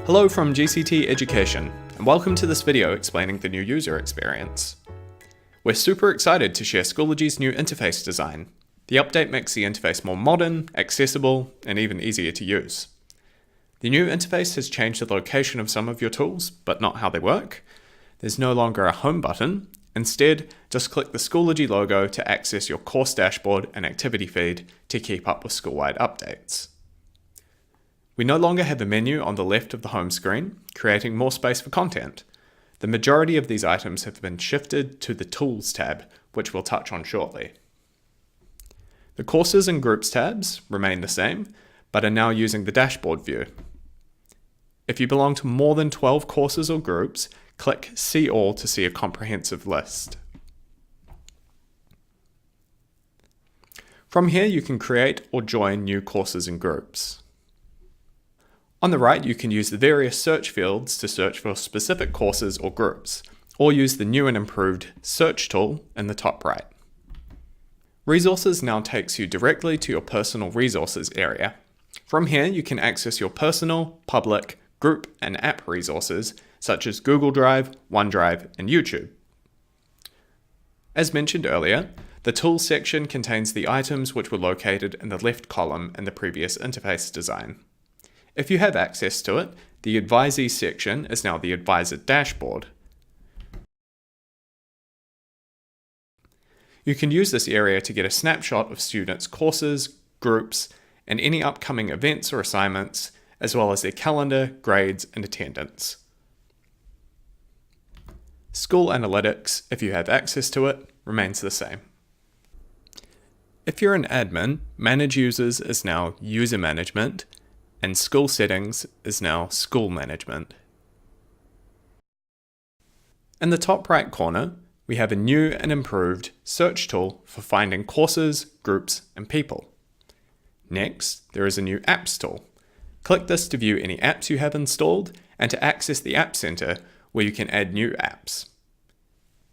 Hello from GCT Education, and welcome to this video explaining the new user experience. We're super excited to share Schoology's new interface design. The update makes the interface more modern, accessible, and even easier to use. The new interface has changed the location of some of your tools, but not how they work. There's no longer a home button. Instead, just click the Schoology logo to access your course dashboard and activity feed to keep up with school-wide updates. We no longer have a menu on the left of the home screen, creating more space for content. The majority of these items have been shifted to the Tools tab, which we'll touch on shortly. The Courses and Groups tabs remain the same, but are now using the dashboard view. If you belong to more than 12 courses or groups, click See All to see a comprehensive list. From here, you can create or join new courses and groups. On the right, you can use the various search fields to search for specific courses or groups, or use the new and improved Search tool in the top right. Resources now takes you directly to your personal resources area. From here, you can access your personal, public, group, and app resources, such as Google Drive, OneDrive, and YouTube. As mentioned earlier, the Tools section contains the items which were located in the left column in the previous interface design. If you have access to it, the Advisees section is now the Advisor dashboard. You can use this area to get a snapshot of students' courses, groups, and any upcoming events or assignments, as well as their calendar, grades, and attendance. School Analytics, if you have access to it, remains the same. If you're an admin, Manage Users is now User Management, and School Settings is now School Management. In the top right corner, we have a new and improved search tool for finding courses, groups, and people. Next, there is a new Apps tool. Click this to view any apps you have installed and to access the App Center where you can add new apps.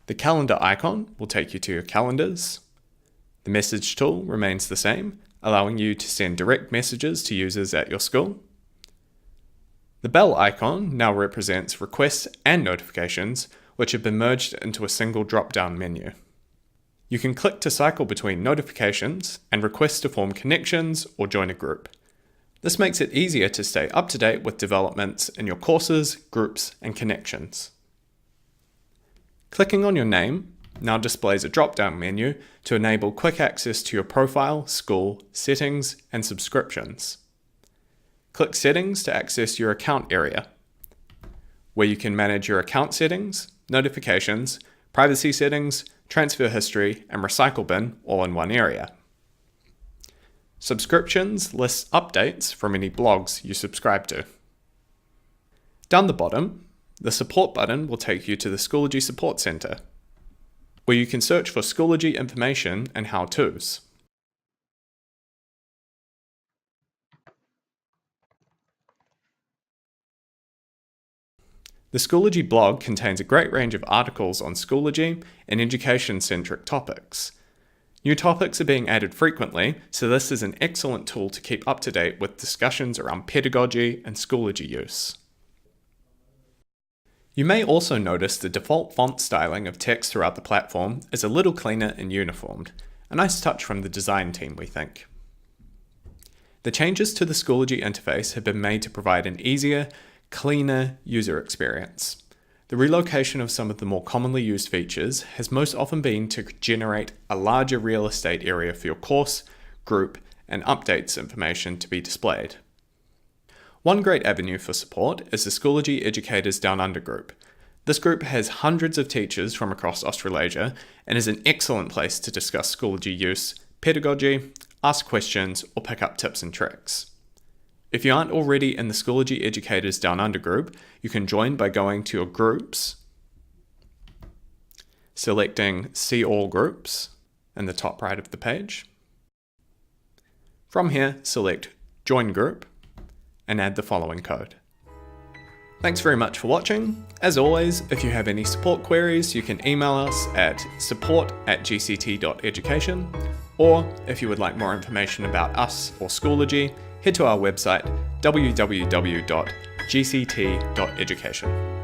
The calendar icon will take you to your calendars. The message tool remains the same, allowing you to send direct messages to users at your school. The bell icon now represents requests and notifications, which have been merged into a single drop-down menu. You can click to cycle between notifications and requests to form connections or join a group. This makes it easier to stay up to date with developments in your courses, groups, and connections. Clicking on your name now displays a drop-down menu to enable quick access to your profile, school, settings, and subscriptions. Click Settings to access your account area, where you can manage your account settings, notifications, privacy settings, transfer history, and recycle bin all in one area. Subscriptions lists updates from any blogs you subscribe to. Down the bottom, the Support button will take you to the Schoology Support Center, where you can search for Schoology information and how-tos. The Schoology blog contains a great range of articles on Schoology and education-centric topics. New topics are being added frequently, so this is an excellent tool to keep up to date with discussions around pedagogy and Schoology use. You may also notice the default font styling of text throughout the platform is a little cleaner and uniformed. A nice touch from the design team, we think. The changes to the Schoology interface have been made to provide an easier, cleaner user experience. The relocation of some of the more commonly used features has most often been to generate a larger real estate area for your course, group, and updates information to be displayed. One great avenue for support is the Schoology Educators Down Under group. This group has hundreds of teachers from across Australasia and is an excellent place to discuss Schoology use, pedagogy, ask questions, or pick up tips and tricks. If you aren't already in the Schoology Educators Down Under group, you can join by going to your groups, selecting See All Groups in the top right of the page. From here, select Join Group and add the following code. Thanks very much for watching. As always, if you have any support queries, you can email us at support@gct.education, or if you would like more information about us or Schoology, head to our website www.gct.education. gct.education.